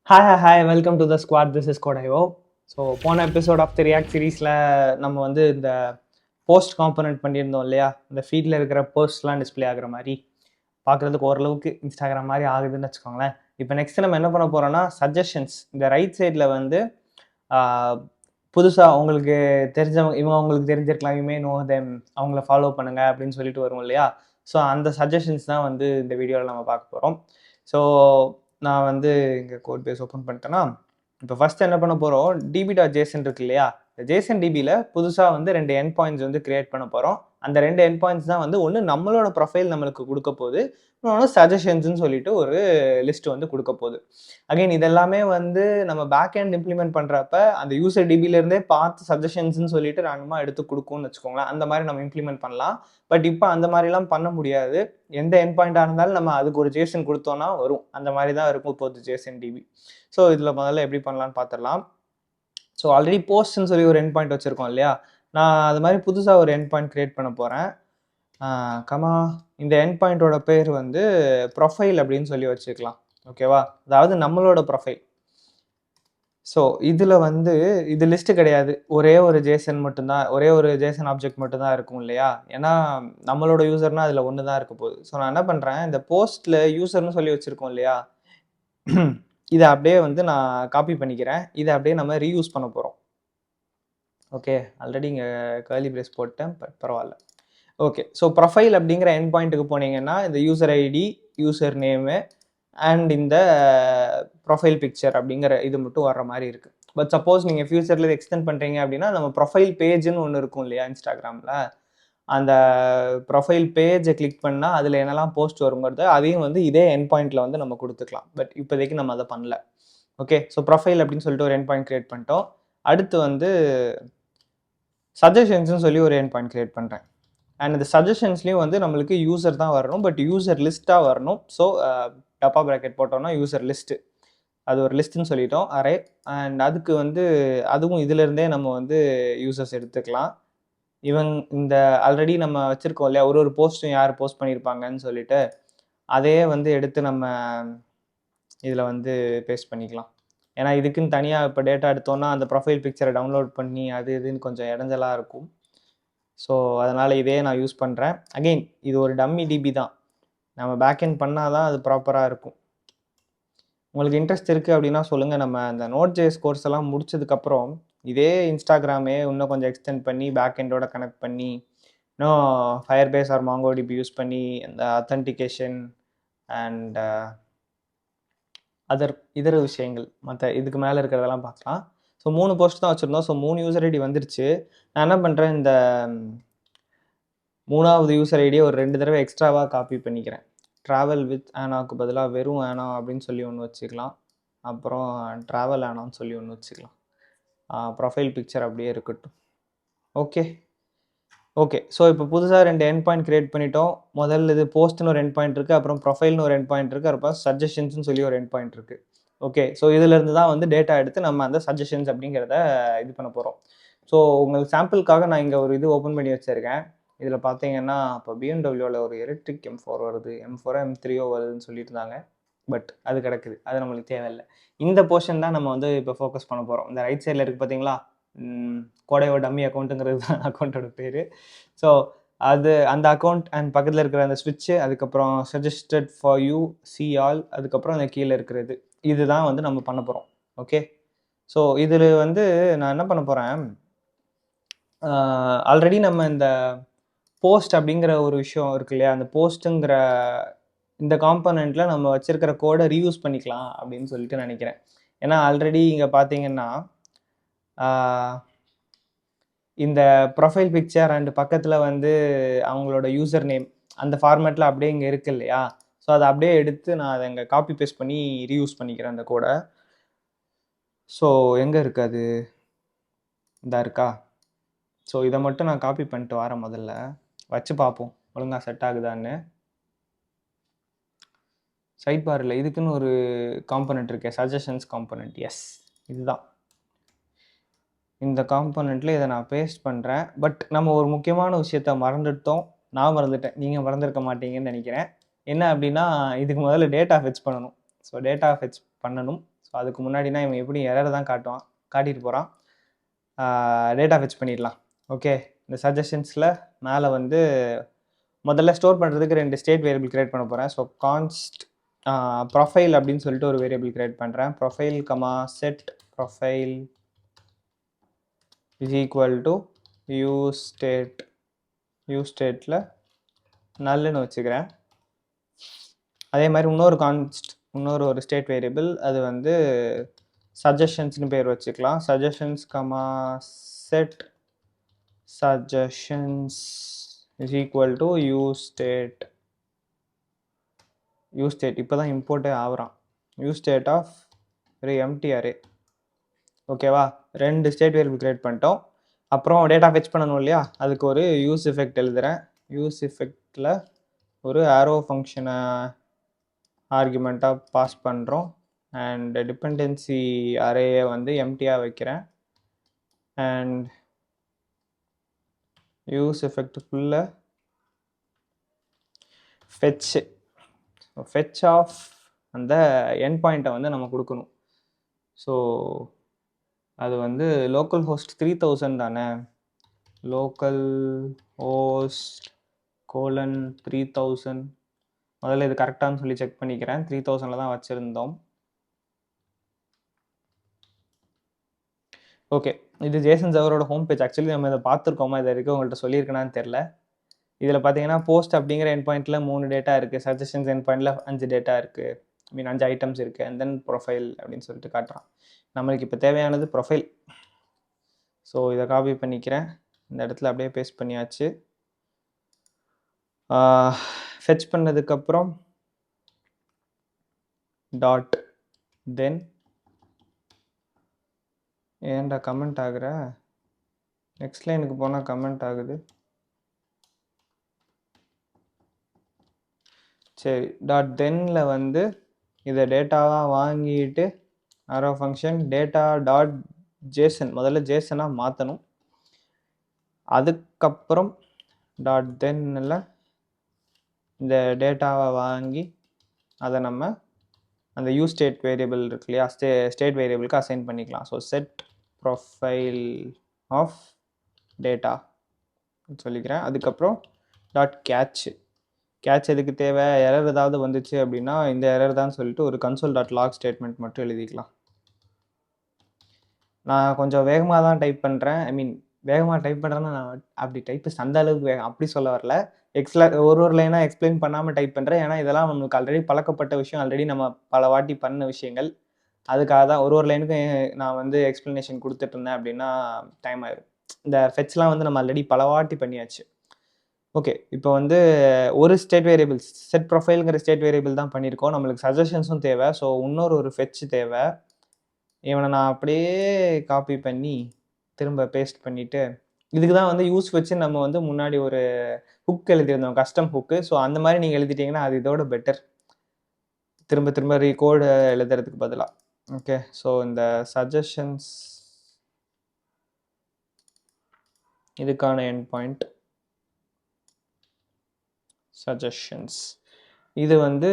Hi welcome to the squad. This is Codeyo. So போன episode of the React சீரீஸில் நம்ம வந்து இந்த போஸ்ட் காம்பனண்ட் பண்ணியிருந்தோம் இல்லையா, இந்த ஃபீல்டில் இருக்கிற போஸ்ட்லாம் டிஸ்பிளே ஆகிற மாதிரி பார்க்குறதுக்கு ஓரளவுக்கு இன்ஸ்டாகிராம் மாதிரி ஆகுதுன்னு வச்சுக்கோங்களேன். இப்போ நெக்ஸ்ட் நம்ம என்ன பண்ண போகிறோம்னா சஜஷன்ஸ். இந்த ரைட் சைடில் வந்து புதுசாக உங்களுக்கு தெரிஞ்சவங்க, இவங்க அவங்களுக்கு தெரிஞ்சிருக்கலாம், யூ மே நோ தெம், அவங்கள ஃபாலோ பண்ணுங்க அப்படின்னு சொல்லிட்டு வரும் இல்லையா. ஸோ அந்த சஜஷன்ஸ் தான் வந்து இந்த வீடியோவில் நம்ம பார்க்க போகிறோம். ஸோ நான் வந்து இங்கே கோட் பேஸ் ஓப்பன் பண்ணிட்டேன்னா, இப்போ ஃபர்ஸ்ட் என்ன பண்ண போகிறோம், db.json இருக்கு இல்லையா, இந்த ஜேசன் டிபியில் புதுசாக வந்து 2 எண்ட் பாயிண்ட்ஸ் வந்து கிரியேட் பண்ண போகிறோம். அந்த 2 எண்ட் பாயிண்ட்ஸ் தான் வந்து ஒன்று நம்மளோட ப்ரொஃபைல் நம்மளுக்கு கொடுக்க போகுது, இன்னொன்று சஜஷன்ஸ்ன்னு சொல்லிட்டு ஒரு லிஸ்ட் வந்து கொடுக்க போகுது. அகைன் இதெல்லாமே வந்து நம்ம பேக் ஹேண்ட் இம்ப்ளிமெண்ட் பண்ணுறப்ப அந்த யூசர் டிபிலேருந்தே பார்த்து சஜஷன்ஸ்ன்னு சொல்லிட்டு ரேண்டமாக எடுத்து கொடுக்கும்னு வச்சுக்கோங்களேன். அந்த மாதிரி நம்ம இம்ப்ளிமெண்ட் பண்ணலாம். பட் இப்போ அந்த மாதிரிலாம் பண்ண முடியாது. எந்த எண்ட் பாயிண்டாக இருந்தாலும் நம்ம அதுக்கு ஒரு ஜேசன் கொடுத்தோன்னா வரும். அந்த மாதிரி தான் இருக்கும் இப்போது ஜேசன் டிபி. ஸோ இதில் முதல்ல எப்படி பண்ணலான்னு பார்த்துடலாம். ஸோ ஆல்ரெடி போஸ்ட்னு சொல்லி ஒரு எண்ட் பாயிண்ட் வச்சுருக்கோம் இல்லையா, நான் அது மாதிரி புதுசாக ஒரு எண்ட் பாயிண்ட் க்ரியேட் பண்ண போகிறேன். இந்த எண்ட் பாயிண்டோட பேர் வந்து ப்ரொஃபைல் அப்படின்னு சொல்லி வச்சுக்கலாம். ஓகேவா, அதாவது நம்மளோட ப்ரொஃபைல். ஸோ இதில் வந்து இது லிஸ்ட்டு கிடையாது, ஒரே ஒரு ஜேசன் மட்டும்தான், ஒரே ஒரு ஜேசன் ஆப்ஜெக்ட் மட்டும்தான் இருக்கும் இல்லையா, ஏன்னா நம்மளோட யூசர்னா அதில் ஒன்று தான் இருக்க போகுது. ஸோ நான் என்ன பண்ணுறேன், இந்த போஸ்ட்டில் யூசர்னு சொல்லி வச்சுருக்கோம் இல்லையா, இதை அப்படியே வந்து நான் காப்பி பண்ணிக்கிறேன். இதை அப்படியே நம்ம ரீயூஸ் பண்ண போகிறோம். ஓகே, ஆல்ரெடி இங்கே கர்லி பிரேஸ் போட்டேன், பட் பரவாயில்ல. ஓகே, ஸோ ப்ரொஃபைல் அப்படிங்கிற எண்ட் பாயிண்ட்டுக்கு போனீங்கன்னா இந்த user ID, user name and இந்த ப்ரொஃபைல் பிக்சர் அப்படிங்கிற இது மட்டும் வர்ற மாதிரி இருக்குது. பட் சப்போஸ் நீங்கள் ஃபியூச்சரில் எக்ஸ்டெண்ட் பண்ணுறீங்க அப்படின்னா நம்ம ப்ரொஃபைல் பேஜுன்னு ஒன்று இருக்கும் இல்லையா இன்ஸ்டாகிராமில், அந்த ப்ரொஃபைல் பேஜை கிளிக் பண்ணால் அதில் என்னெல்லாம் போஸ்ட் வருங்கிறது அதையும் வந்து இதே எண்ட் பாயிண்ட்டில் வந்து நம்ம கொடுத்துக்கலாம். பட் இப்போதைக்கு நம்ம அதை பண்ணல. ஓகே, ஸோ ப்ரொஃபைல் அப்படின்னு சொல்லிட்டு ஒரு எண்ட் பாயிண்ட் க்ரியேட் பண்ணிட்டோம். அடுத்து வந்து சஜஷன்ஸ்னு சொல்லி ஒரு எண்ட் பாயிண்ட் க்ரியேட் பண்ணுறேன். அண்ட் இந்த சஜஷன்ஸ்லேயும் வந்து நம்மளுக்கு யூசர் தான் வரணும், பட் யூசர் லிஸ்ட்டாக வரணும். ஸோ டப்பா ப்ராக்கெட் போட்டோம்னா யூசர் லிஸ்ட்டு, அது ஒரு லிஸ்ட்டுன்னு சொல்லிட்டோம் அரே. அண்ட் அதுக்கு வந்து அதுவும் இதிலேருந்தே நம்ம வந்து யூசர்ஸ் எடுத்துக்கலாம். இந்த ஆல்ரெடி நம்ம வச்சுருக்கோம் இல்லையா, ஒரு போஸ்ட்டும் யார் போஸ்ட் பண்ணியிருப்பாங்கன்னு சொல்லிட்டு அதையே வந்து எடுத்து நம்ம இதில் வந்து பேஸ்ட் பண்ணிக்கலாம். ஏன்னா இதுக்குன்னு தனியாக இப்போ டேட்டா எடுத்தோன்னா அந்த ப்ரொஃபைல் பிக்சரை டவுன்லோட் பண்ணி அது இதுன்னு கொஞ்சம் இடைஞ்சலாக இருக்கும். ஸோ அதனால் இதே நான் யூஸ் பண்ணுறேன். அகெயின் இது ஒரு டம்மி டிபி தான், நம்ம பேக்எண்ட் பண்ணால் தான் அது ப்ராப்பராக இருக்கும். உங்களுக்கு இன்ட்ரெஸ்ட் இருக்குது அப்படின்னா சொல்லுங்கள், நம்ம அந்த நோட்.js கோர்ஸ் எல்லாம் முடிச்சதுக்கப்புறம் இதே இன்ஸ்டாகிராமே இன்னும் கொஞ்சம் எக்ஸ்டெண்ட் பண்ணி பேக்எண்டோட கனெக்ட் பண்ணி இன்னும் ஃபயர்பேஸ் ஆர் மாங்கோடிபி யூஸ் பண்ணி அந்த அத்தன்டிகேஷன் அண்ட் இதர விஷயங்கள் மற்ற இதுக்கு மேலே இருக்கிறதெல்லாம் பார்க்கலாம். ஸோ 3 போஸ்ட் தான் வச்சுருந்தோம். ஸோ 3 யூசர் ஐடி வந்துருச்சு. நான் என்ன பண்ணுறேன், இந்த 3வது யூசர் ஐடியை ஒரு 2 தடவை எக்ஸ்ட்ராவாக காப்பி பண்ணிக்கிறேன். ட்ராவல் வித் ஆனாவுக்கு பதிலாக வெறும் ஆனா அப்படின்னு சொல்லி ஒன்று வச்சுக்கலாம். அப்புறம் ட்ராவல் ஆனான்னு சொல்லி ஒன்று வச்சுக்கலாம். ப்ரொஃபைல் பிக்சர் அப்படியே இருக்கட்டும். ஓகே, ஸோ இப்போ புதுசாக 2 எண்ட் பாயிண்ட் க்ரியேட் பண்ணிட்டோம். முதல்ல இது போஸ்ட்னு ஒரு எண்ட் பாயிண்ட் இருக்குது, அப்புறம் ப்ரொஃபைல்னு ஒரு எண்ட் பாயிண்ட் இருக்குது, அப்புறம் சஜஷன்ஸ்னு சொல்லி ஒரு எண்ட் பாயிண்ட் இருக்குது. ஓகே, ஸோ இதிலேருந்து தான் வந்து டேட்டா எடுத்து நம்ம அந்த சஜஷன்ஸ் அப்படிங்கிறத இது பண்ண போகிறோம். ஸோ உங்களுக்கு சாம்பிளுக்காக நான் இங்கே ஒரு இது ஓப்பன் பண்ணி வச்சுருக்கேன். இதில் பார்த்தீங்கன்னா இப்போ பிஎம்டபிள்யூவில் ஒரு எலக்ட்ரிக் M4 வருது, M4 M3 வருதுன்னு சொல்லிட்டு இருந்தாங்க. பட் அது கிடக்குது, அது நம்மளுக்கு தேவையில்லை. இந்த போர்ஷன் தான் நம்ம வந்து இப்போ ஃபோக்கஸ் பண்ண போகிறோம். இந்த ரைட் சைடில் இருக்குது பார்த்தீங்களா, கோடையோ டம்மி அக்கௌண்ட்டுங்கிறது தான் அக்கௌண்ட்டோட பேர். ஸோ அது அந்த அக்கௌண்ட் அண்ட் பக்கத்தில் இருக்கிற அந்த ஸ்விட்ச்சு, அதுக்கப்புறம் suggested for you, C all, அதுக்கப்புறம் அந்த கீழே இருக்கிறது, இதுதான் வந்து நம்ம பண்ண போகிறோம். ஓகே, ஸோ இதில் வந்து நான் என்ன பண்ண போகிறேன், ஆல்ரெடி நம்ம இந்த போஸ்ட் அப்படிங்கிற ஒரு விஷயம் இருக்கு இல்லையா, அந்த போஸ்ட்டுங்கிற இந்த காம்பனண்ட்டில் நம்ம வச்சுருக்கிற கோடை ரீயூஸ் பண்ணிக்கலாம் அப்படின்னு சொல்லிட்டு நினைக்கிறேன். ஏன்னா ஆல்ரெடி இங்கே பார்த்தீங்கன்னா இந்த ப்ரொஃபைல் பிக்சர் அண்ட் பக்கத்தில் வந்து அவங்களோட யூசர் நேம் அந்த ஃபார்மேட்டில் அப்படியே இங்கே இருக்கு இல்லையா. ஸோ அதை அப்படியே எடுத்து நான் அதை இங்கே காப்பி பேஸ்ட் பண்ணி ரீயூஸ் பண்ணிக்கிறேன் அந்த கோடை. ஸோ எங்கே இருக்குது அது, இந்த இருக்கா. ஸோ இதை மட்டும் நான் காப்பி பண்ணிட்டு வரேன், முதல்ல வச்சு பார்ப்போம் ஒழுங்காக செட் ஆகுதான்னு. சைட் பாரில் இதுக்குன்னு ஒரு காம்பனண்ட் இருக்கே, சஜஷன்ஸ் காம்பனண்ட். எஸ், இதுதான். இந்த காம்பனண்ட்டில் இதை நான் பேஸ்ட் பண்ணுறேன். பட் நம்ம ஒரு முக்கியமான விஷயத்த மறந்துட்டோம். நான் மறந்துட்டேன், நீங்கள் மறந்துருக்க மாட்டீங்கன்னு நினைக்கிறேன். என்ன அப்படின்னா, இதுக்கு முதல்ல டேட்டா ஃபெச் பண்ணணும். ஸோ டேட்டா ஃபெச் பண்ணணும். ஸோ அதுக்கு முன்னாடினா இவன் எப்படி எரர் தான் காட்டிட்டு போகிறான். டேட்டா ஃபெச் பண்ணிடலாம். ஓகே, இந்த சஜஷன்ஸில் மேலே வந்து முதல்ல ஸ்டோர் பண்ணுறதுக்கு 2 ஸ்டேட் வேரியபிள் கிரியேட் பண்ண போகிறேன். ஸோ கான்ஸ்ட் ப்ரொஃபைல் அப்படின்னு சொல்லிட்டு ஒரு வேரியபிள் கிரியேட் பண்ணுறேன். Profile comma set profile is equal to use ஸ்டேட்டில் நல்லுன்னு வச்சுக்கிறேன். அதே மாதிரி இன்னொரு ஸ்டேட் வேரியபிள் அது வந்து சஜஷன்ஸ்னு பேர் வச்சுக்கலாம். Suggestions comma set suggestions is equal to use state இப்போ தான் இம்போர்ட்டே ஆகுறான். யூஸ் ஸ்டேட் ஆஃப் ஒரு எம்டி அரே. ஓகேவா, 2 ஸ்டேட் வேரியபிள் கிரியேட் பண்ணிட்டோம். அப்புறம் டேட்டா ஃபெச் பண்ணணும் இல்லையா, அதுக்கு ஒரு யூஸ் எஃபெக்ட் எழுதுகிறேன். யூஸ் எஃபெக்டில் ஒரு ஆரோ ஃபங்க்ஷனை ஆர்குமெண்ட்டாக பாஸ் பண்ணுறோம். அண்ட் டிபெண்டன்சி அரேயை வந்து எம்டியாக வைக்கிறேன். அண்ட் யூஸ் எஃபெக்டுக்குள்ள ஃபெச் ஆஃப் அந்த எண்ட் பாயிண்ட்டை வந்து நம்ம கொடுக்கணும். ஸோ அது வந்து லோக்கல் ஹோஸ்ட் 3000 தானே, லோக்கல் ஹோஸ்ட் :3000. முதல்ல இது கரெக்டானு சொல்லி செக் பண்ணிக்கிறேன். 3000 தான் வச்சுருந்தோம். ஓகே, இது ஜேசன் சர்வரோட ஹோம் பேஜ். ஆக்சுவலி நம்ம இதை பார்த்துருக்கோமா, இது வரைக்கும் உங்கள்கிட்ட சொல்லியிருக்கேனான்னு தெரில. இதில் பார்த்தீங்கன்னா போஸ்ட் அப்படிங்கிற எண்ட் பாயிண்ட்டில் 3 டேட்டா இருக்குது, சஜஷன்ஸ் எண்ட் பாயிண்ட்டில் 5 டேட்டா இருக்குது, 5 ஐட்டம்ஸ் இருக்குது. அண்ட் தென் ப்ரொஃபைல் அப்படின்னு சொல்லிட்டு காட்டுறான். நம்மளுக்கு இப்போ தேவையானது ப்ரொஃபைல். ஸோ இதை காப்பி பண்ணிக்கிறேன், இந்த இடத்துல அப்படியே பேஸ்ட் பண்ணியாச்சு. ஃபெச் பண்ணதுக்கப்புறம் டாட் தென் ஏன்டா கமெண்ட் ஆகுற, நெக்ஸ்ட் லைனுக்கு போனால் கமெண்ட் ஆகுது. சரி, டாட் தென்னில் வந்து இதை டேட்டாவாக வாங்கிட்டு அரோ ஃபங்க்ஷன் டேட்டா டாட் ஜேசன், முதல்ல ஜேசனாக மாற்றணும். அதுக்கப்புறம் டாட் தென்னில் இந்த டேட்டாவை வாங்கி அதை நம்ம அந்த யூஸ் ஸ்டேட் வேரியபிள் இருக்கு இல்லையா, ஸ்டேட் வேரியபிளுக்கு அசைன் பண்ணிக்கலாம். So set profile of data சொல்லிக்கிறேன். அதுக்கப்புறம் டாட் கேட்ச் எதுக்கு தேவை, எரர் ஏதாவது வந்துச்சு அப்படின்னா இந்த எரர் தான் சொல்லிட்டு ஒரு console.log ஸ்டேட்மெண்ட் மட்டும் எழுதிக்கலாம். நான் கொஞ்சம் வேகமாக தான் டைப் பண்ணுறேன். வேகமாக டைப் பண்ணுறேன்னா நான் அப்படி டைப்பிஸ்ட் அந்த அளவுக்கு அப்படி சொல்ல வரல. ஒரு லைனாக எக்ஸ்பிளைன் பண்ணாமல் டைப் பண்ணுறேன். ஏன்னா இதெல்லாம் நம்மளுக்கு ஆல்ரெடி பழக்கப்பட்ட விஷயம், ஆல்ரெடி நம்ம பல வாட்டி பண்ண விஷயங்கள். அதுக்காக தான் ஒரு லைனுக்கும் நான் வந்து எக்ஸ்ப்ளனேஷன் கொடுத்துட்டு இருந்தேன் அப்படின்னா டைம் ஆயிடும். இந்த ஃபெச்லாம் வந்து நம்ம ஆல்ரெடி பல வாட்டி பண்ணியாச்சு. ஓகே, இப்போ வந்து ஒரு ஸ்டேட் வேரியபிள் செட் ப்ரொஃபைலுங்கிற ஸ்டேட் வேரியபிள் தான் பண்ணியிருக்கோம். நம்மளுக்கு சஜஷன்ஸும் தேவை. ஸோ இன்னொரு ஃபெச் தேவை. இவனை நான் அப்படியே காப்பி பண்ணி திரும்ப பேஸ்ட் பண்ணிவிட்டு, இதுக்கு தான் வந்து யூஸ் வச்சு நம்ம வந்து முன்னாடி ஒரு ஹுக் எழுதியிருந்தோம், கஸ்டம் ஹுக்கு. ஸோ அந்த மாதிரி நீங்கள் எழுதிட்டிங்கன்னா அது இதோட பெட்டர், திரும்ப கோடு எழுதுறதுக்கு பதிலாக. ஓகே, ஸோ இந்த சஜஷன்ஸ் இதுக்கான எண்ட் பாயிண்ட் சஜஷன்ஸ். இது வந்து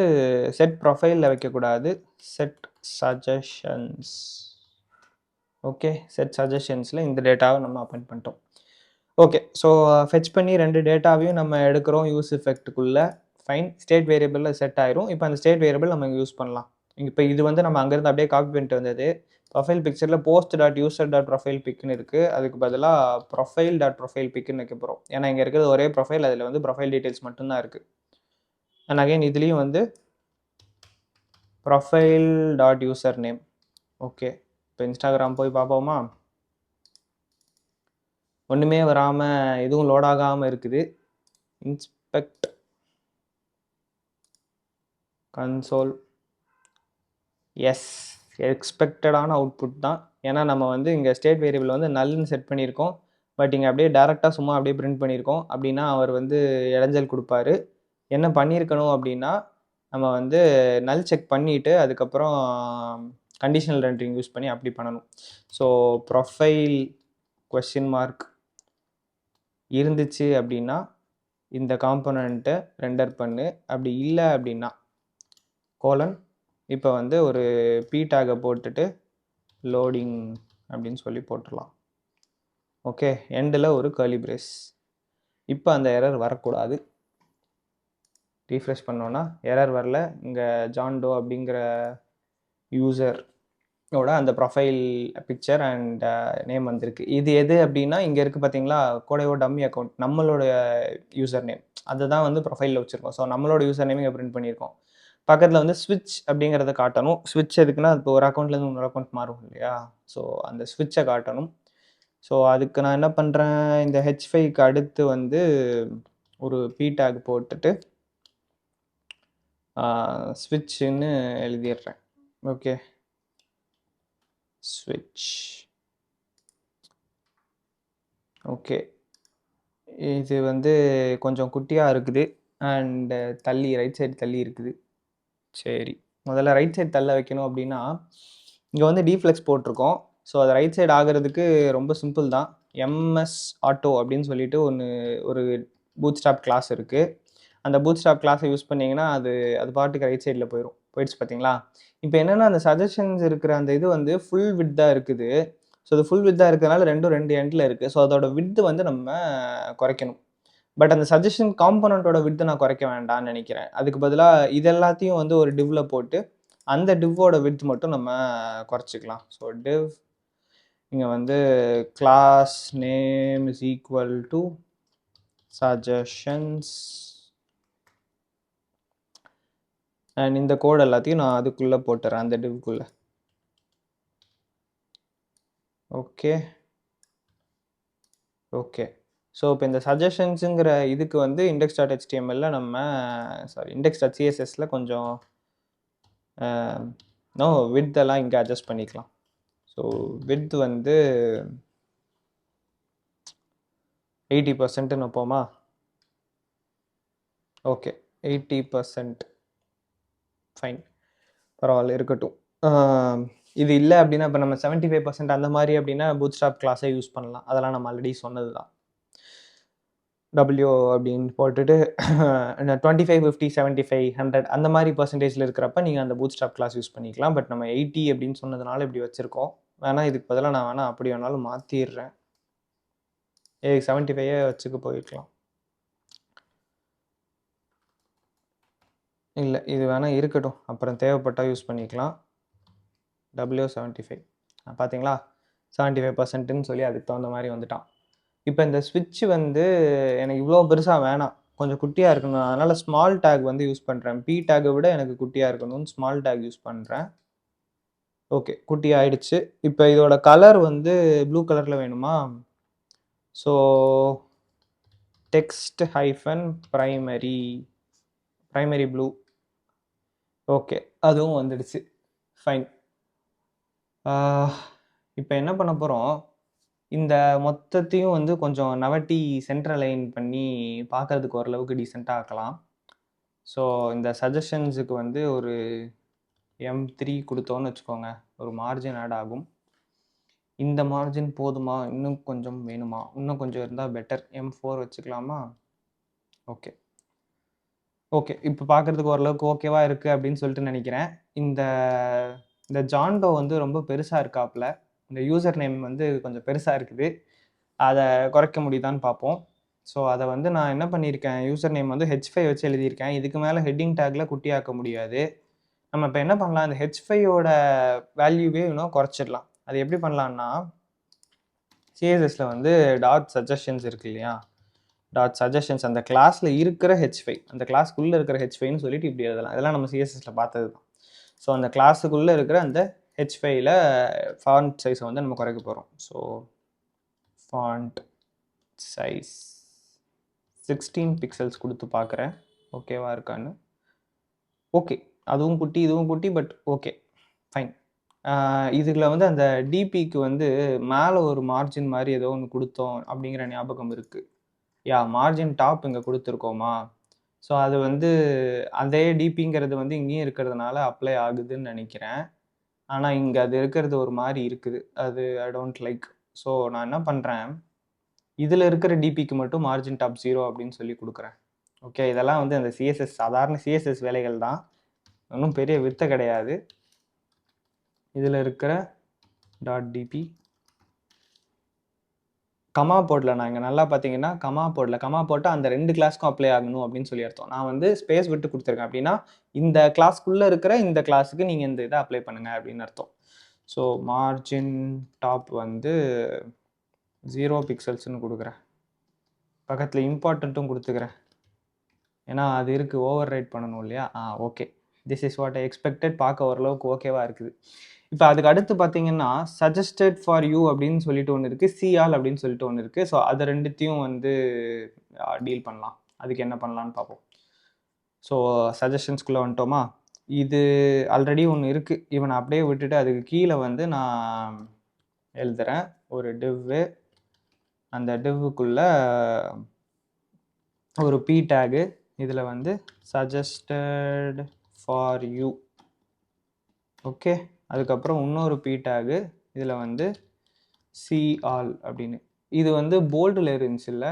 செட் ப்ரொஃபைலில் வைக்கக்கூடாது, செட் சஜஷன்ஸ். ஓகே, செட் சஜஷன்ஸில் இந்த டேட்டாவை நம்ம அப்பாயிண்ட் பண்ணிட்டோம். ஓகே, ஸோ ஃபெச் பண்ணி 2 டேட்டாவையும் நம்ம எடுக்கிறோம் யூஸ் எஃபெக்ட்டுக்குள்ளே. ஃபைன், ஸ்டேட் வேரியபிளில் செட் ஆயிரும். இப்போ அந்த ஸ்டேட் வேரியபிள் நம்ம யூஸ் பண்ணலாம். இப்போ இது வந்து நம்ம அங்கேருந்து அப்படியே காப்பி பண்ணிட்டு வந்தது. ப்ரொஃபைல் பிக்சரில் post.user.profile பிக்னு இருக்குது, அதுக்கு பதிலாக profile.profile பிக்னு வைக்க போகிறோம். ஏன்னா இங்கே இருக்கிறது ஒரே ப்ரொஃபைல், அதில் வந்து ப்ரொஃபைல் டீட்டெயில்ஸ் மட்டும்தான் இருக்குது. அண்ட் அகைன் இதுலேயும் வந்து profile.username. ஓகே, இப்போ இன்ஸ்டாகிராம் போய் பார்ப்போமா, ஒன்றுமே வராமல் எதுவும் லோட் ஆகாமல் இருக்குது. Inspect console. எஸ், எக்ஸ்பெக்டடான அவுட்புட் தான். ஏன்னா நம்ம வந்து இங்கே ஸ்டேட் வேரியபிள் வந்து நல்லுன்னு செட் பண்ணியிருக்கோம். பட் இங்கே அப்படியே டேரெக்டாக சும்மா அப்படியே பிரிண்ட் பண்ணியிருக்கோம். அப்படின்னா அவர் வந்து இடைஞ்சல் கொடுப்பாரு. என்ன பண்ணியிருக்கணும் அப்படின்னா, நம்ம வந்து நல் செக் பண்ணிவிட்டு அதுக்கப்புறம் கண்டிஷனல் ரெண்டரிங் யூஸ் பண்ணி அப்படி பண்ணணும். ஸோ ப்ரொஃபைல் கொஸ்டின் மார்க் இருந்துச்சு அப்படின்னா இந்த காம்போனண்ட்டை ரெண்டர் பண்ணு, அப்படி இல்லை அப்படின்னா கோலன் இப்போ வந்து ஒரு பி டேகை போட்டுட்டு லோடிங் அப்படின்னு சொல்லி போட்டுடலாம். ஓகே, எண்டில் ஒரு கர்லி பிரேஸ். இப்போ அந்த எரர் வரக்கூடாது. ரீஃப்ரெஷ் பண்ணோன்னா எரர் வரல. இங்கே ஜான் டோ அப்படிங்கிற யூசரோட அந்த ப்ரொஃபைல் பிக்சர் அண்ட் நேம் வந்திருக்கு. இது எது அப்படின்னா இங்கே இருக்குது பார்த்தீங்களா, கோடையோ டம்மி அக்கௌண்ட், நம்மளோட யூசர் நேம் அதுதான் வந்து ப்ரொஃபைலில் வச்சுருக்கோம். ஸோ நம்மளோட யூசர் நேம் இங்கே பிரிண்ட் பண்ணியிருக்கோம். பக்கத்தில் வந்து ஸ்விட்ச் அப்படிங்கிறத காட்டணும். ஸ்விட்ச் எதுக்குன்னா இப்போ ஒரு அக்கௌண்ட்லேருந்து இன்னொரு அக்கௌண்ட் மாறும் இல்லையா, ஸோ அந்த ஸ்விட்சை காட்டணும். ஸோ அதுக்கு நான் என்ன பண்ணுறேன், இந்த H5க்கு அடுத்து வந்து ஒரு பி டேக் போட்டுட்டு ஸ்விட்சுன்னு எழுதிடுறேன். ஓகே, ஸ்விட்ச். ஓகே, இது வந்து கொஞ்சம் குட்டியாக இருக்குது அண்டு தள்ளி ரைட் சைடு தள்ளி இருக்குது. சரி, முதல்ல ரைட் சைடு தள்ள வைக்கணும் அப்படின்னா இங்கே வந்து டீஃப்ளெக்ஸ் போட்டிருக்கோம். ஸோ அது ரைட் சைடு ஆகிறதுக்கு ரொம்ப சிம்பிள் தான். எம்எஸ் ஆட்டோ அப்படின்னு சொல்லிட்டு ஒரு பூட்ஸ்ட்ராப் கிளாஸ் இருக்குது. அந்த பூட்ஸ்ட்ராப் கிளாஸை யூஸ் பண்ணிங்கன்னா அது பாட்டுக்கு ரைட் சைடில் போயிடுச்சு பார்த்தீங்களா. இப்போ என்னென்னா அந்த சஜஷன்ஸ் இருக்கிற அந்த இது வந்து ஃபுல் வித்தாக இருக்குது. ஸோ அது ஃபுல் வித்தாக இருக்கிறதுனால ரெண்டு எண்டில் இருக்குது. ஸோ அதோட வித்து வந்து நம்ம குறைக்கணும். பட் அந்த சஜஷன் காம்பனண்ட்டோட வித்தை நான் குறைக்க வேண்டாம்னு நினைக்கிறேன். அதுக்கு பதிலாக இது எல்லாத்தையும் வந்து ஒரு டிவ்வில் போட்டு அந்த டிவ்வோட வித் மட்டும் நம்ம குறைச்சிக்கலாம். ஸோ டிவ் இங்கே வந்து class name is equal to suggestions and இந்த கோட் எல்லாத்தையும் நான் அதுக்குள்ளே போட்டுறேன், அந்த டிவ்க்குள்ளே. ஓகே ஓகே, ஸோ இப்போ இந்த சஜஷன்ஸுங்கிற இதுக்கு வந்து index.html நம்ம index.cssல கொஞ்சம் வித் எல்லாம் இங்கே அட்ஜஸ்ட் பண்ணிக்கலாம். ஸோ வித் வந்து 80%ன்னு வைப்போமா. ஓகே, 80% ஃபைன், பரவாயில்ல, இருக்கட்டும். இது இல்லை அப்படின்னா இப்போ நம்ம 75% அந்த மாதிரி அப்படின்னா பூட்ஸ்ட்ராப் கிளாஸை யூஸ் பண்ணலாம். அதெல்லாம் நம்ம ஆல்ரெடி சொன்னது தான். W அப்படின்னு போட்டுட்டு 25, 50, 75, 100 அந்த மாதிரி பர்சன்டேஜில் இருக்கிறப்ப நீங்கள் அந்த பூட்ஸ்ட்ராப் கிளாஸ் யூஸ் பண்ணிக்கலாம். பட் நம்ம 80 அப்படின்னு சொன்னதுனால இப்படி வச்சுருக்கோம். வேணால் இதுக்கு பதிலாக நான் வேணால் அப்படி வேணாலும் மாற்றிடுறேன். 75 வச்சுக்க போயிருக்கலாம். இல்லை, இது வேணால் இருக்கட்டும், அப்புறம் தேவைப்பட்டால் யூஸ் பண்ணிக்கலாம். W75 பார்த்தீங்களா, 75%ன்னு சொல்லி அதுக்கு தகுந்த மாதிரி வந்துட்டான். இப்போ இந்த ஸ்விட்ச் வந்து எனக்கு இவ்வளோ பெருசாக வேணாம், கொஞ்சம் குட்டியாக இருக்கணும். அதனால் ஸ்மால் டேக் வந்து யூஸ் பண்ணுறேன். பி டேக்கை விட எனக்கு குட்டியாக இருக்கணும்னு ஸ்மால் டேக் யூஸ் பண்ணுறேன். ஓகே, குட்டி ஆயிடுச்சு. இப்போ இதோட கலர் வந்து ப்ளூ கலரில் வேணுமா. So text hyphen primary blue. Okay, அதுவும் வந்துடுச்சு. ஃபைன். இப்போ என்ன பண்ண போகிறோம், இந்த மொத்தத்தையும் வந்து கொஞ்சம் நவட்டி சென்ட்ரலைன் பண்ணி பார்க்கறதுக்கு ஓரளவுக்கு டீசெண்டாக ஆக்கலாம். ஸோ இந்த சஜஷன்ஸுக்கு வந்து ஒரு M3 கொடுத்தோன்னு வச்சுக்கோங்க, ஒரு மார்ஜின் ஆட் ஆகும். இந்த மார்ஜின் போதுமா, இன்னும் கொஞ்சம் வேணுமா, இன்னும் கொஞ்சம் இருந்தால் பெட்டர், M4 வச்சுக்கலாமா. ஓகே ஓகே, இப்போ பார்க்குறதுக்கு ஓரளவுக்கு ஓகேவா இருக்குது அப்படின்னு சொல்லிட்டு நினைக்கிறேன். இந்த ஜான்டோ வந்து ரொம்ப பெருசாக இருக்காப்புல, இந்த யூசர் நேம் வந்து கொஞ்சம் பெருசாக இருக்குது. அதை குறைக்க முடியுதான்னு பார்ப்போம். ஸோ அதை வந்து நான் என்ன பண்ணியிருக்கேன், யூசர் நேம் வந்து H5 வச்சு எழுதியிருக்கேன். இதுக்கு மேலே ஹெட்டிங் டேக்கில் குட்டியாக்க முடியாது. நம்ம இப்போ என்ன பண்ணலாம், இந்த H5யோட வேல்யூவே இன்னும் குறைச்சிடலாம். அது எப்படி பண்ணலான்னா, சிஎஸ்எஸில் வந்து டாட் சஜஷன்ஸ் இருக்கு இல்லையா, டாட் சஜஷன்ஸ் அந்த கிளாஸில் இருக்கிற H5, அந்த கிளாஸ்க்குள்ளே இருக்கிற H5ன்னு சொல்லிட்டு இப்படி எழுதலாம். இதெல்லாம் நம்ம சிஎஸ்எஸில் பார்த்தது தான். ஸோ அந்த கிளாஸுக்குள்ளே இருக்கிற அந்த H5ல ஃபாண்ட் சைஸை வந்து நம்ம குறைக்க போகிறோம். ஸோ ஃபாண்ட் சைஸ் 16 பிக்சல்ஸ் கொடுத்து பார்க்குறேன் ஓகேவா இருக்கான்னு. ஓகே, அதுவும் குட்டி இதுவும் குட்டி, பட் ஓகே ஃபைன். இதில் வந்து அந்த டிபிக்கு வந்து மேலே ஒரு மார்ஜின் மாதிரி ஏதோ ஒன்று கொடுத்தோம் அப்படிங்கிற ஞாபகம் இருக்குது. மார்ஜின் டாப் இங்கே கொடுத்துருக்கோமா. ஸோ அது வந்து அதே டிபிங்கிறது வந்து இங்கேயும் இருக்கிறதுனால அப்ளை ஆகுதுன்னு நினைக்கிறேன். ஆனால் இங்கே அது இருக்கிறது ஒரு மாதிரி இருக்குது, அது ஐ டோன்ட் லைக். ஸோ நான் என்ன பண்ணுறேன், இதில் இருக்கிற டிபிக்கு மட்டும் மார்ஜின் டாப் 0 அப்படின்னு சொல்லி கொடுக்குறேன். ஓகே, இதெல்லாம் வந்து அந்த சிஎஸ்எஸ் சாதாரண சிஎஸ்எஸ் வேலைகள் தான். ஒன்றும் பெரிய வித்தை கிடையாது. இதில் இருக்கிற .dp கமா போடல. நான் இங்கே நல்லா பார்த்தீங்கன்னா கமா போடல. கமா போட்டால் அந்த 2 கிளாஸ்க்கும் அப்ளை ஆகணும் அப்படின்னு சொல்லி அர்த்தம். நான் வந்து ஸ்பேஸ் விட்டு கொடுத்துருக்கேன். அப்படின்னா இந்த கிளாஸ்க்குள்ளே இருக்கிற இந்த கிளாஸுக்கு நீங்கள் இந்த இதை அப்ளை பண்ணுங்க அப்படின்னு அர்த்தம். ஸோ மார்ஜின் டாப் வந்து 0 பிக்சல்ஸ்னு கொடுக்குறேன். பக்கத்தில் இம்பார்ட்டண்ட்டும் கொடுத்துக்கிறேன். ஏன்னா அது இருக்குது, ஓவர் ரைட் பண்ணணும் இல்லையா. Okay, this is what I expected. பார்க்க ஓரளவுக்கு ஓகேவாக இருக்குது. இப்போ அதுக்கு அடுத்து பார்த்தீங்கன்னா சஜஸ்டட் ஃபார் யூ அப்படின்னு சொல்லிட்டு ஒன்று இருக்குது, சிஆல் அப்படின்னு சொல்லிட்டு ஒன்று இருக்குது. ஸோ அதை ரெண்டுத்தையும் வந்து டீல் பண்ணலாம். அதுக்கு என்ன பண்ணலான்னு பார்ப்போம். ஸோ சஜஷன்ஸ்குள்ளே வந்துட்டோமா. இது ஆல்ரெடி ஒன்று இருக்குது. இவனை அப்படியே விட்டுட்டு அதுக்கு கீழே வந்து நான் எழுதுகிறேன் ஒரு டிவ்வு. அந்த டிவ்வுக்குள்ளே ஒரு பி டேகு. இதில் வந்து சஜஸ்டட் ஃபார் யூ. ஓகே, அதுக்கப்புறம் இன்னொரு பி டேகு. இதில் வந்து சி ஆல் அப்படின்னு. இது வந்து போல்டில் இருந்துச்சு இல்லை,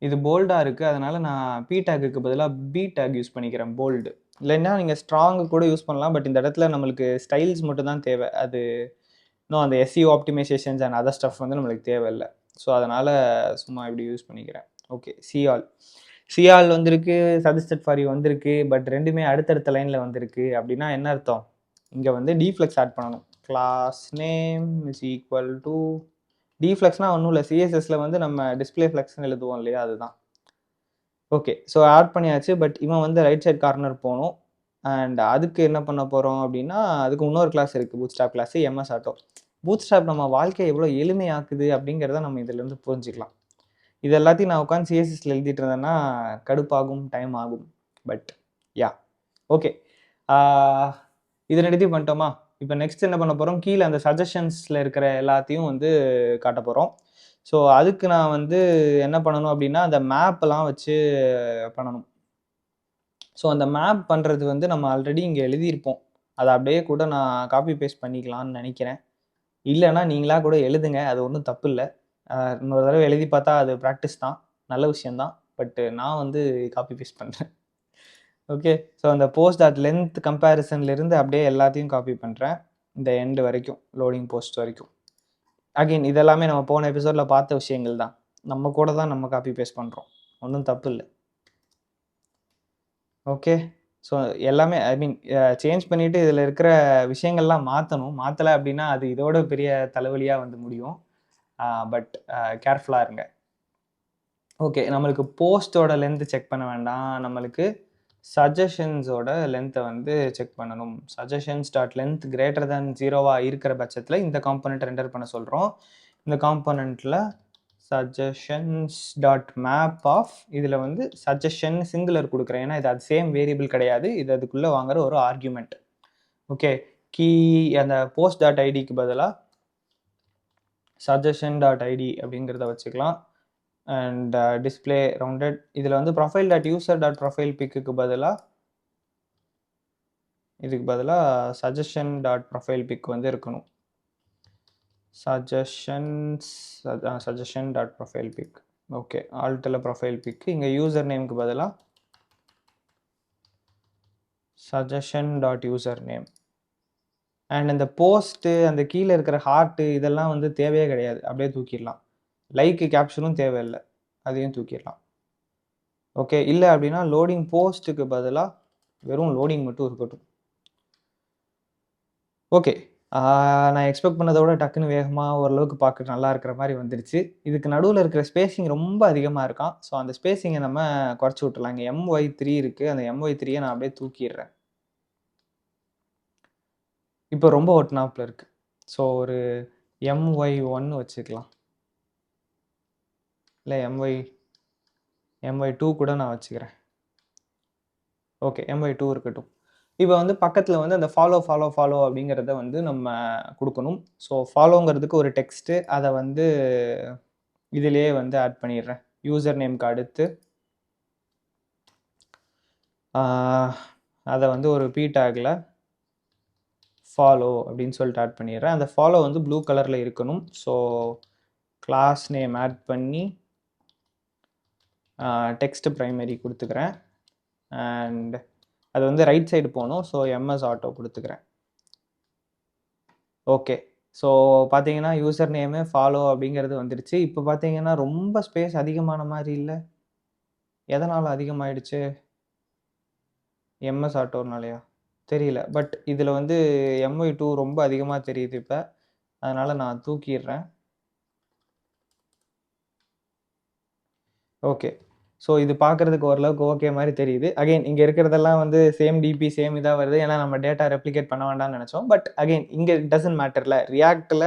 இது போல்டாக இருக்குது. அதனால் நான் பி டேக்குக்கு பதிலாக பி டேக் யூஸ் பண்ணிக்கிறேன், போல்டு. இல்லைன்னா நீங்கள் ஸ்ட்ராங்கு கூட யூஸ் பண்ணலாம். பட் இந்த இடத்துல நம்மளுக்கு ஸ்டைல்ஸ் மட்டும் தான் தேவை. அது இன்னும் அந்த SEO optimisations and other stuff வந்து நம்மளுக்கு தேவையில்லை. ஸோ அதனால் சும்மா இப்படி யூஸ் பண்ணிக்கிறேன். ஓகே, சிஆல் வந்திருக்கு, சஜஸ்டட் ஃபார் யூ வந்திருக்கு. பட் ரெண்டுமே அடுத்தடுத்த லைனில் வந்திருக்கு. அப்படின்னா என்ன அர்த்தம், இங்கே வந்து டிஃப்ளெக்ஸ் ஆட் பண்ணணும். Class name is equal to டிஃப்ளெக்ஸ்னால் ஒன்றும் இல்லை, சிஎஸ்எஸ்ல வந்து நம்ம டிஸ்பிளே ஃப்ளெக்ஸ்னு எழுதுவோம் இல்லையா, அதுதான். ஓகே, ஸோ ஆட் பண்ணியாச்சு. பட் இவன் வந்து ரைட் சைட் கார்னர் போகணும். அண்ட் அதுக்கு என்ன பண்ண போகிறோம் அப்படின்னா, அதுக்கு இன்னொரு கிளாஸ் இருக்குது, bootstrap class, MS auto. Bootstrap நம்ம வாழ்க்கையை எவ்வளோ எளிமையாக்குது அப்படிங்கிறத நம்ம இதிலேருந்து புரிஞ்சுக்கலாம். இது எல்லாத்தையும் நான் உட்காந்து சிஎஸ்எஸ்ல எழுதிட்டு இருந்தேன்னா கடுப்பாகும், டைம் ஆகும். பட் யா ஓகே, இது ரெண்டுத்தையும் பண்ணிட்டோமா. இப்போ நெக்ஸ்ட் என்ன பண்ண போகிறோம், கீழே அந்த சஜஷன்ஸில் இருக்கிற எல்லாத்தையும் வந்து காட்ட போகிறோம். ஸோ அதுக்கு நான் வந்து என்ன பண்ணணும் அப்படின்னா, அந்த மேப்பெல்லாம் வச்சு பண்ணணும். ஸோ அந்த மேப் பண்ணுறது வந்து நம்ம ஆல்ரெடி இங்கே எழுதியிருப்போம். அதை அப்படியே கூட நான் காப்பி பேஸ்ட் பண்ணிக்கலாம்னு நினைக்கிறேன். இல்லைன்னா நீங்களாக கூட எழுதுங்க, அது ஒன்றும் தப்பு இல்லை. இன்னொரு தடவை எழுதி பார்த்தா அது ப்ராக்டிஸ் தான், நல்ல விஷயந்தான். பட்டு நான் வந்து காப்பி பேஸ்ட் பண்ணுறேன். ஓகே, ஸோ அந்த போஸ்ட் டாட் லென்த் கம்பேரிசன்லேருந்து அப்படியே எல்லாத்தையும் காப்பி பண்ணுறேன் இந்த எண்டு வரைக்கும், லோடிங் போஸ்ட் வரைக்கும். அகெயின் இதெல்லாமே நம்ம போன எபிசோடில் பார்த்த விஷயங்கள் தான். நம்ம கூட தான் நம்ம காப்பி பேஸ்ட் பண்ணுறோம், ஒன்றும் தப்பு இல்லை. ஓகே, ஸோ எல்லாமே ஐ மீன் சேஞ்ச் பண்ணிவிட்டு இதில் இருக்கிற விஷயங்கள்லாம் மாற்றணும். மாற்றலை அப்படின்னா அது இதோட பெரிய தலைவலியாக வந்து முடியும். பட் கேர்ஃபுல்லாக இருங்க. ஓகே, நம்மளுக்கு போஸ்ட்டோட லென்த்து செக் பண்ண வேண்டாம், நம்மளுக்கு சஜஷன்ஸோட லென்த்தை வந்து செக் பண்ணணும். Suggestions dot length greater than 0வாக இருக்கிற பட்சத்தில் இந்த காம்பனண்ட் ரெண்டர் பண்ண சொல்கிறோம். இந்த காம்பனண்ட்டில் சஜஷன்ஸ் டாட் மேப் ஆஃப், இதில் வந்து சஜஷன் சிங்குலர் கொடுக்குறேன். ஏன்னா இது அது சேம் வேரியபிள் கிடையாது, இது அதுக்குள்ளே வாங்குற ஒரு ஆர்கியூமெண்ட். ஓகே, கீ அந்த போஸ்ட் டாட் ஐடிக்கு பதிலாக சஜஷன் டாட் ஐடி அப்படிங்கிறத வச்சுக்கலாம். And display rounded. இதில் வந்து profile dot user dot profile பிக்குக்கு பதிலாக இதுக்கு பதிலாக சஜஷன் டாட் ப்ரொஃபைல் பிக் வந்து இருக்கணும். Suggestion dot profile pic. Okay, ஆல்ட்டில் ப்ரொஃபைல் பிக்கு. இங்கே யூசர் நேமுக்கு பதிலாக suggestion dot user name. And அந்த போஸ்ட்டு அந்த கீழே இருக்கிற ஹார்ட்டு இதெல்லாம் வந்து தேவையே கிடையாது, அப்படியே தூக்கிடலாம். லைக்கு கேப்ஷனும் தேவையில்லை, அதையும் தூக்கிடலாம். ஓகே, இல்லை அப்படின்னா லோடிங் போஸ்ட்டுக்கு பதிலாக வெறும் லோடிங் மட்டும் இருக்கட்டும். ஓகே, நான் எக்ஸ்பெக்ட் பண்ணதை விட டக்குன்னு வேகமாக ஓரளவுக்கு பார்க்க நல்லா இருக்கிற மாதிரி வந்துருச்சு. இதுக்கு நடுவில் இருக்கிற ஸ்பேஸிங் ரொம்ப அதிகமாக இருக்கான். ஸோ அந்த ஸ்பேஸிங்கை நம்ம குறைச்சி விட்டுலாம். இங்கே MY3 இருக்குது, அந்த MY3யை நான் அப்படியே தூக்கிடுறேன். இப்போ ரொம்ப ஒட்டினாப்பில் இருக்குது. ஸோ ஒரு MY1 வச்சுக்கலாம், இல்லை MY2 கூட நான் வச்சுக்கிறேன். ஓகே, MY2 இருக்கட்டும். இப்போ வந்து பக்கத்தில் வந்து அந்த ஃபாலோ அப்படிங்கிறத வந்து நம்ம கொடுக்கணும். ஸோ ஃபாலோங்கிறதுக்கு ஒரு டெக்ஸ்ட்டு, அதை வந்து இதிலேயே வந்து ஆட் பண்ணிடுறேன். யூசர் நேம்க்கு அடுத்து அதை வந்து ஒரு பி டேக்கில் ஃபாலோ அப்படின்னு சொல்லிட்டு ஆட் பண்ணிடுறேன். அந்த ஃபாலோ வந்து ப்ளூ கலரில் இருக்கணும். ஸோ கிளாஸ் நேம் ஆட் பண்ணி டெக்ஸ்ட் ப்ரைமரி கொடுத்துக்கிறேன். அண்ட் அது வந்து ரைட் சைடு போகணும். ஸோ எம்எஸ் ஆட்டோ கொடுத்துக்கிறேன். ஓகே. ஸோ பார்த்தீங்கன்னா, யூசர் நேமு, ஃபாலோ அப்படிங்கிறது வந்துருச்சு. இப்போ பார்த்தீங்கன்னா, ரொம்ப ஸ்பேஸ் அதிகமான மாரி இல்ல? எதனால அதிகமாயிடுச்சு? எம்எஸ் ஆட்டோனாலயா? தெரியல. பட் இதில வந்து MY2 ரொம்ப அதிகமா தெரியுது இப்ப. அதனால நான் தூக்கிர்றேன். ஓகே. ஸோ இது பார்க்கறதுக்கு ஓரளவுக்கு ஓகே மாரி தெரியுது. அகைன் இங்க இருக்கிறதெல்லாம் வந்து சேம் டிபி, சேம் இதா வருது. ஏன்னா நம்ம டேட்டா ரெப்ளிகேட் பண்ண வேண்டாம்னு நெனச்சோம். பட் அகைன் இங்க இட் டசன்ட் மேட்டர்ல. ரியாக்ட்ல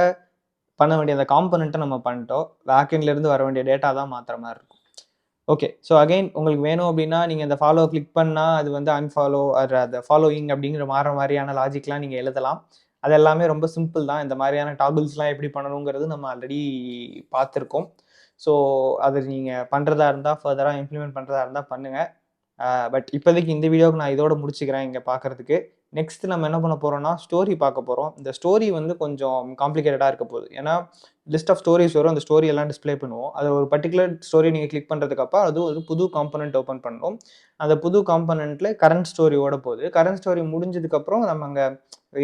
பண்ண வேண்டிய அந்த காம்போனன்ட்ட நம்ம பண்ணிட்டோம். பேக்கெண்ட்ல இருந்து வர வேண்டிய டேட்டா தான் மாத்துற மாரி இருக்கும். ஓகே. ஸோ அகைன் உங்களுக்கு வேணும் அப்டின்னா, நீங்க இந்த ஃபாலோ கிளிக் பண்ணா, அது வந்து அன்ஃபாலோ ஆர் அந்த ஃபாலோயிங் அப்படிங்கிற மாறுற மாரியான லாஜிக்லாம் நீங்க எழுதலாம். அது எல்லாமே ரொம்ப சிம்பிள் தான். இந்த மாரியான டாகிள்ஸ்லாம் எப்படி பண்ணணுங்கிறது நம்ம ஆல்ரெடி பார்த்துருக்கோம். ஸோ அது நீங்க பண்றதா இருந்தா, ஃபர்தரா இம்ப்ளிமெண்ட் பண்றதா இருந்தா பண்ணுங்க. பட் இப்போதைக்கு இந்த வீடியோவுக்கு நான் இதோட முடிச்சுக்கிறேன் இங்க பார்க்கறதுக்கு. நெக்ஸ்ட் நம்ம என்ன பண்ண போறோம்னா, ஸ்டோரி பார்க்க போறோம். இந்த ஸ்டோரி வந்து கொஞ்சம் காம்ப்ளிகேட்டடா இருக்க போகுது. ஏன்னா, லிஸ்ட் ஆஃப் ஸ்டோரீஸ் வரும். அந்த ஸ்டோரி எல்லாம் டிஸ்ப்ளே பண்ணுவோம். அது ஒரு பர்ட்டிகுலர் ஸ்டோரி நீங்க கிளிக் பண்றதுக்கு அப்புறம், அது ஒரு புது காம்போனன்ட் ஓப்பன் பண்ணணும். அந்த புது காம்போனன்ட்ல கரண்ட் ஸ்டோரி ஓட போகுது. கரண்ட் ஸ்டோரி முடிஞ்சதுக்கு அப்புறம் நம்ம அங்க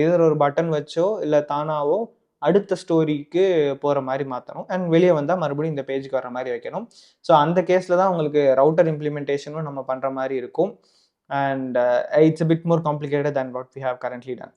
எதர் ஒரு பட்டன் வச்சோ, இல்ல தானாவோ அடுத்த ஸ்டோரிக்கு போற மாரி மாத்தணும். அண்ட் வெளிய வந்தா மறுபடியும் இந்த பேஜ்க்கு வர்ற மாரி வைக்கணும். ஸோ அந்த கேஸ்ல தான் உங்களுக்கு ரவுட்டர் இம்ப்ளிமென்டேஷனும் நம்ம பண்ற மாரி இருக்கும். And it's a bit more complicated than what we have currently done.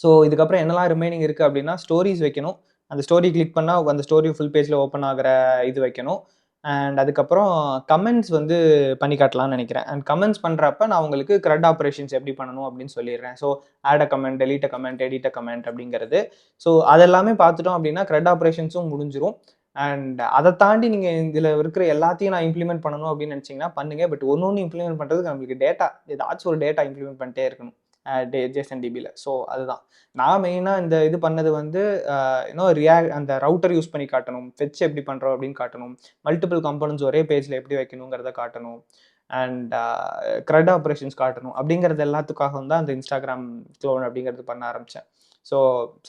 So இதுக்கப்புறம் என்னலாம் ரிமைனிங் இருக்கு அப்படின்னா, ஸ்டோரீஸ் வைக்கணும். அந்த ஸ்டோரி கிளிக் பண்ணா அந்த ஸ்டோரி ஃபுல் பேஜ்ல ஓப்பன் ஆகுற இது வைக்கணும். அண்ட் அதுக்கப்புறம் கமெண்ட்ஸ் வந்து பண்ணி காட்டலாம்னு நெனைக்கிறேன். அண்ட் கமெண்ட்ஸ் பண்றப்ப நான் உங்களுக்கு CRUD ஆப்பரேஷன்ஸ் எப்படி பண்ணணும் அப்படின்னு சொல்லிடுறேன். So add a comment, delete a comment, edit a comment அப்படிங்கிறது. ஸோ அதெல்லாமே பார்த்துட்டோம் அப்படின்னா CRUD ஆப்பரேஷன்ஸும் முடிஞ்சிரும். அண்ட் அத தாண்டி நீங்க இதுல இருக்கிற எல்லாத்தையும் நான் இம்ப்ளிமெண்ட் பண்ணணும் அப்படின்னு நெனச்சீங்கன்னா பண்ணுங்க. பட் ஒண்ணு இம்ப்ளிமெண்ட் பண்றதுக்கு நம்மளுக்கு டேட்டா ஏதாச்சும் ஒரு டேட்டா இம்ப்ளிமெண்ட் பண்ணிட்டே இருக்கணும். ஜேசன் டிபில. ஸோ அதுதான். நான் மெயினா இந்த இது பண்ணது வந்து அந்த ரவுட்டர் யூஸ் பண்ணி காட்டணும். ஃபெட்ச் எப்படி பண்றோம் அப்படின்னு காட்டணும். மல்டிபிள் காம்போனன்ட்ஸ் ஒரே பேஜ்ல எப்படி வைக்கணுங்கிறத காட்டணும். அண்ட் CRUD ஆப்பரேஷன்ஸ் காட்டணும். அப்படிங்கிறது எல்லாத்துக்காகவும் தான் இந்த Instagram க்ளோன் அப்படிங்கிறது பண்ண ஆரம்பிச்சேன். ஸோ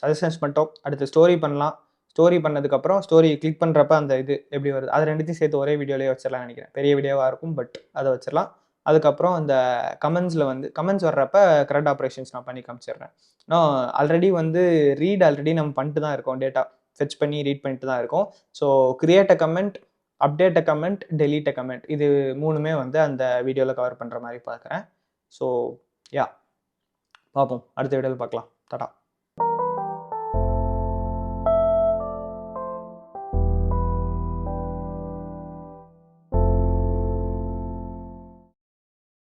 சஜஷன்ஸ் மட்டும் அடுத்து ஸ்டோரி பண்ணலாம். ஸ்டோரி பண்ணதுக்கப்புறம் ஸ்டோரி கிளிக் பண்றப்ப அந்த இது எப்படி வருது? அது 2த்தையும் சேர்த்து ஒரே வீடியோலயே வச்சிடலாம்னு நெனைக்கிறேன். பெரிய வீடியோவா இருக்கும். பட் அத வச்சிடலாம். அதுக்கப்புறம் அந்த கமெண்ட்ஸ்ல வந்து கமெண்ட்ஸ் வர்றப்ப CRUD ஆப்பரேஷன்ஸ் நான் பண்ணி காமிச்சிடுறேன். நான் ஆல்ரெடி வந்து ஆல்ரெடி நம்ம பண்ணிட்டு தான் இருக்கோம். டேட்டா ஃபெட்ச் பண்ணி ரீட் பண்ணிட்டு தான் இருக்கோம். So create a comment, update a comment, delete a comment இது 3மே வந்து அந்த வீடியோல கவர் பண்ற மாரி பார்க்குறேன். ஸோ யாஹ் பார்ப்போம். அடுத்த வீடியோல பார்க்கலாம். டாடா.